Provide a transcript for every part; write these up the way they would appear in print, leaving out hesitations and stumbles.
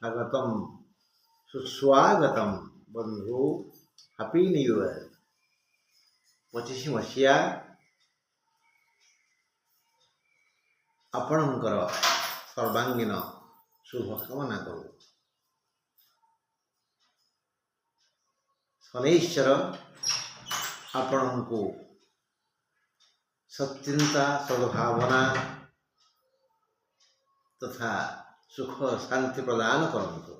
स्वागतम सुस्वागतम बंधु हैप्पी न्यू ईयर 25 मसीहा आपणकर सर्वांगीन शुभ कामना करू। शनैश्वर आपण को सच्चिंता सद्भावना तथा सुख शांति प्रदान करंतु।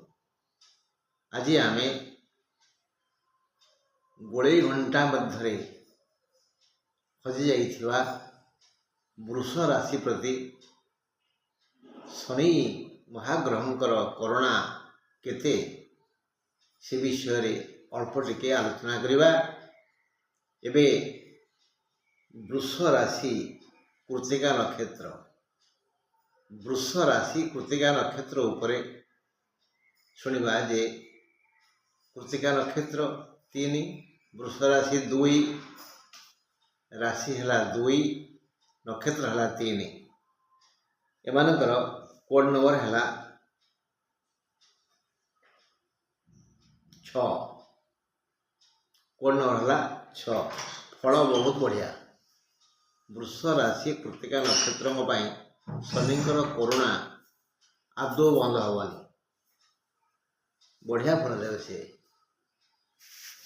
आज आम गोड़े घंटा मध्य हजि जाइथिबा वृष राशि प्रति शनि महाग्रहंकर करुणा केते से विषय रे अल्प टिके आलोचना करिबा। एबे वृष राशि कृत्तिका नक्षत्र वृष राशि कृत्तिका नक्षत्र उपरे शुणा जे कृत्तिका नक्षत्र 3 वृष राशि 2 राशि है 2 नक्षत्र है 3 एमानकर कोड नंबर है 6 कोड नंबर है 6 फल बहुत बढ़िया। वृष राशि कृत्तिका नक्षत्र शनिकर करुणा आदौ बंद हवानी बढ़िया फल देवे। से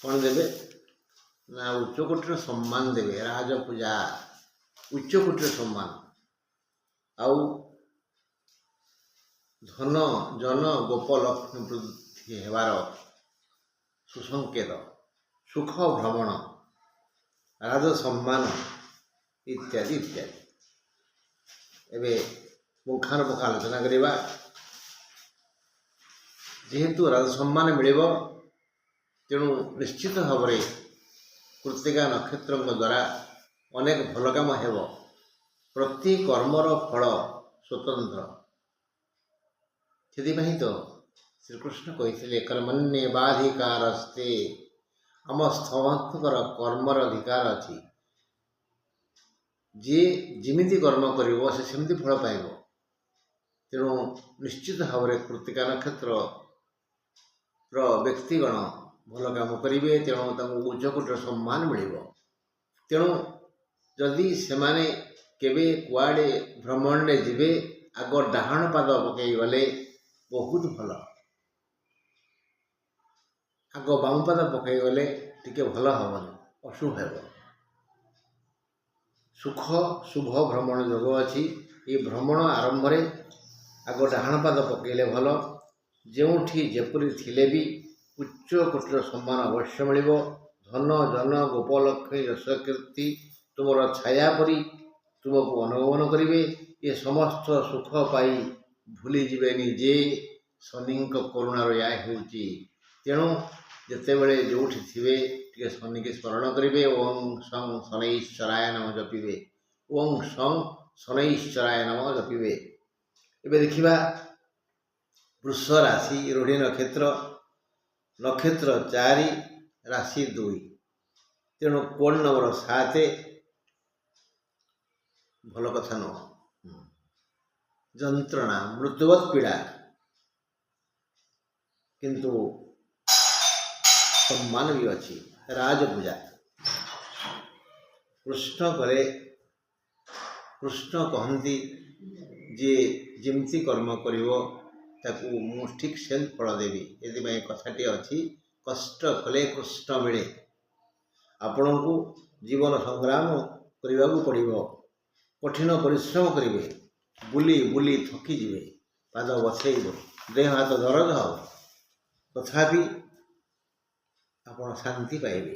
कौन देवे ना उच्चकोटर सम्मान देवे राजपूजा उच्चकोटर सम्मान आउ धन जन गोप लक्ष्मी वृद्धि हेबार सुसंकेत सुख भ्रमण राज सम्मान इत्यादि इत्यादि। एबे मुखानुमुख आलोचना करिबा। जेहेतु राज सम्मान मिलिबो तेणु निश्चित भाव में कृत्तिका नक्षत्र द्वारा अनेक भल काम हेबो। प्रति कर्मर फल स्वतंत्र से तो श्रीकृष्ण कही कर्मण्येवाधिकारस्ते आम समस्तकर कर्मर अधिकार अच्छी जी जिमिति कर्म करिवो से सेमति फल पाइबो। तेणु निश्चित भाव में कृत्तिका नक्षत्र व्यक्तिगण भल काम करेंगे तेणु उच्चकोटर सम्मान मिलिबो। तेणु जदि सेमाने केबे कुआडे भ्रमण ने जिबे आग डाहाण पाद पकई गले बहुत भल आग बाम पाद पकई गले टिके भल हबनी अशुभ हेबो। सुख शुभ भ्रमण योग अच्छी ये भ्रमण आरंभ में आग डाहाण पाद पकईले भल जोठी जेपरी थिले भी उच्च कोटर सम्मान अवश्य मिलिबो। धन जन गोपलक्ष्मी यश कीर्ति तुमर छाया परी तुमको अनुगमन करेंगे। ये समस्त सुख पाई भूली जीवेनि जे शनि करुणार या होउची। तेणु जितेबले जोठी थिबे टिके शनि के स्मरण करेंगे। ओं सं शनैश्चराय नमः जपिबे ओं सं शनैश्चराय नमः जपिबे। एबे देखिबा वृष राशि रूढ़ी नक्षत्र नक्षत्र 4 राशि 2 तेणु कोड नंबर 7 भल कथा नुह जंत्रणा मृत्युवत पीड़ा किंतु सम्मान भी अच्छी राजपूजा कृष्ण करे कृष्ण कहती जे जिमती कर्म करिवो ताकू मु ठीक से फल देवी। ये कथाटी अच्छी कष्ट कले कृष्ण मिले। आपण को जीवन संग्राम करने को पड़ो कठिन परिश्रम करेंगे बुली बुली थकी जीवे पाद बसैब देह हाथ दरज हो तथापि आपण शांति पाइबे।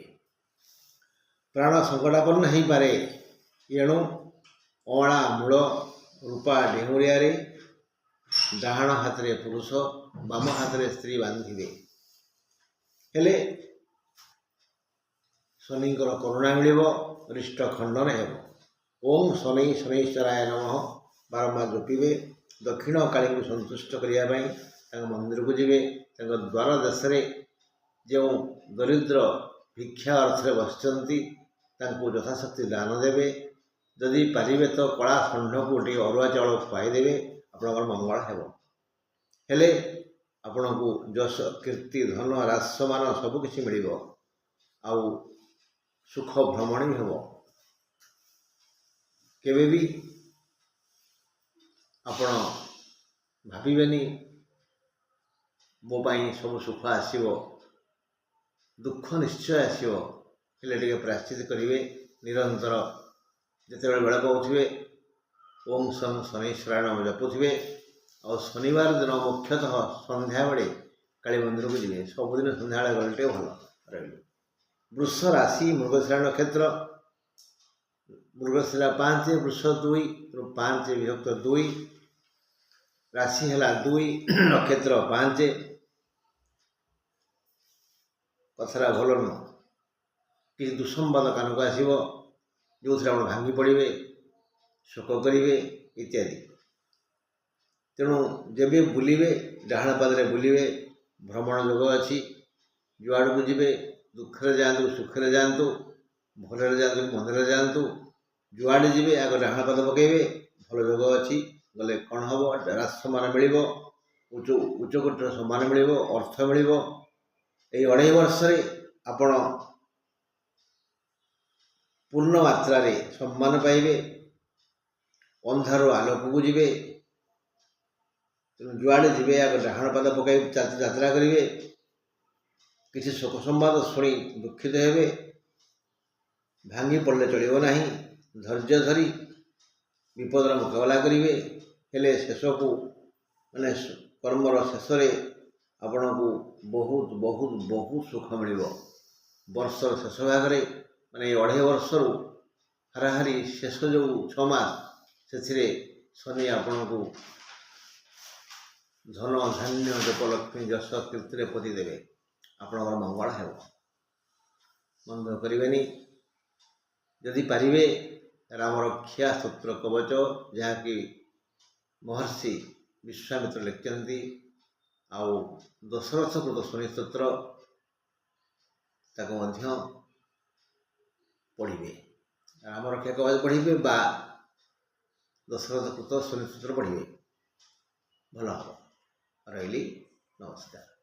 प्राण संकटापन्न हो पारे एणु अँला मूल रूपा डेहुरिया डाहाण हाथ रे पुरुष बाम हाथ रे स्त्री बांधिबे हेले शनिकर करुणा मिलिबो रिष्ट खंडन हेबो। ओं शनै शनैश्चराय नमः बारंबार जपिबे। दक्षिण काली को संतुष्ट करने मंदिर को जीवे द्वार देश जो दरिद्र भिक्षा अर्थ बसचंती यथाशक्ति दान देवे। जदि पारिबे तो कला षंढ को टे अरुआ चाउल खुआईदेवे आपंकर मंगल हेब। हेले ଆପଣଙ୍କୁ ଯଶ କୀର୍ତ୍ତି ଧନ ରାଜସମାନ ସବୁକିଛି ମିଳିବ। ଆଉ ସୁଖ ଭ୍ରମଣ ବି ହେବ। କେବେ ବି ଆପଣ ଭାବିବେନି ମୋ ପାଇଁ ସବୁ ସୁଖ ଆସିବ, ଦୁଃଖ ନିଶ୍ଚୟ ଆସିବ। ହେଲେ ଟିକେ ପ୍ରାୟଶ୍ଚିତ କରିବେ। ନିରନ୍ତର ଯେତେବେଳେ ବେଳ ପାଉଥିବେ ଓಂ ଶଂ ଶନୈଶ୍ୱରାୟ ନାମ ଜପୁଥିବେ। ଆଉ ଶନିବାର ଦିନ ମୁଖ୍ୟତଃ ସନ୍ଧ୍ୟାବେଳେ କାଳୀ ମନ୍ଦିରକୁ ଯିବେ। ସବୁଦିନ ସନ୍ଧ୍ୟାବେଳେ ଗଲେ ଟିକେ ଭଲ ରହିବେ। ବୃଷ ରାଶି ମୃଗଶିରା ନକ୍ଷତ୍ର, ମୃଗଶିରା 5, ବୃଷ 2 ରୁ 5 ବିଭକ୍ତ 2, ରାଶି ହେଲା 2, ନକ୍ଷତ୍ର 5। କଥାଟା ଭଲ ନୁହଁ। କିଛି ଦୁଃସମ୍ବାଦ କାନକୁ ଆସିବ, ଯେଉଁଥିରେ ଆପଣ ଭାଙ୍ଗି ପଡ଼ିବେ, ଶୋକ କରିବେ ଇତ୍ୟାଦି। ତେଣୁ ଯେବେ ବୁଲିବେ ଡାହାଣ ପାଦରେ ବୁଲିବେ। ଭ୍ରମଣ ଯୋଗ ଅଛି। ଯୁଆଡ଼କୁ ଯିବେ ଦୁଃଖରେ ଯାଆନ୍ତୁ, ସୁଖରେ ଯାଆନ୍ତୁ, ଭଲରେ ଯାଆନ୍ତୁ, ମନ୍ଦରେ ଯାଆନ୍ତୁ, ଯୁଆଡ଼େ ଯିବେ ଆଗ ଡାହାଣ ପାଦ ପକାଇବେ। ଭଲ ଯୋଗ ଅଛି। ଗଲେ କ'ଣ ହେବ? ରାଜସମ୍ମାନ ମିଳିବ, ଉଚ୍ଚ କୋଟିର ସମ୍ମାନ ମିଳିବ, ଅର୍ଥ ମିଳିବ। ଏହି 2.5 ବର୍ଷରେ ଆପଣ ପୂର୍ଣ୍ଣ ମାତ୍ରାରେ ସମ୍ମାନ ପାଇବେ। ଅନ୍ଧାରୁ ଆଲୋକକୁ ଯିବେ। ତେଣୁ ଯୁଆଡ଼େ ଯିବେ ଆଗ ଡାହାଣ ପାଦ ପକାଇ ଯାତ୍ରା କରିବେ। କିଛି ଶୋକ ସମ୍ବାଦ ଶୁଣି ଦୁଃଖିତ ହେବେ। ଭାଙ୍ଗି ପଡ଼ିଲେ ଚଳିବ ନାହିଁ। ଧୈର୍ଯ୍ୟ ଧରି ବିପଦର ମୁକାବିଲା କରିବେ। ହେଲେ ଶେଷକୁ କର୍ମର ଶେଷରେ ଆପଣଙ୍କୁ ବହୁତ ବହୁତ ବହୁତ ସୁଖ ମିଳିବ। ବର୍ଷର ଶେଷ ଭାଗରେ ଏ 2.5 ବର୍ଷରୁ ହାରାହାରି ଶେଷ ଯେଉଁ 6 ମାସ, ସେଥିରେ ଶନି ଆପଣଙ୍କୁ ଧନ ଧାନ୍ୟ ଜପଲକ୍ଷ୍ମୀ ଯଶ କୀର୍ତ୍ତିରେ ପୋତି ଦେବେ। ଆପଣଙ୍କର ମଙ୍ଗଳ ହେବ। ମନ୍ଦ କରିବେନି। ଯଦି ପାରିବେ ରାମରକ୍ଷା ସ୍ତୋତ୍ର କବଚ, ଯାହାକି ମହର୍ଷି ବିଶ୍ୱାମିତ୍ର ଲେଖିଛନ୍ତି, ଆଉ ଦଶରଥ କୃତ ଶନି ସ୍ତୋତ୍ର, ତାକୁ ମଧ୍ୟ ପଢ଼ିବେ। ରାମରକ୍ଷା କବଚ ପଢ଼ିବେ ବା ଦଶରଥ କୃତ ଶନି ସ୍ତୋତ୍ର ପଢ଼ିବେ। ଭଲ ହେବ। ରହିଲି, ନମସ୍କାର।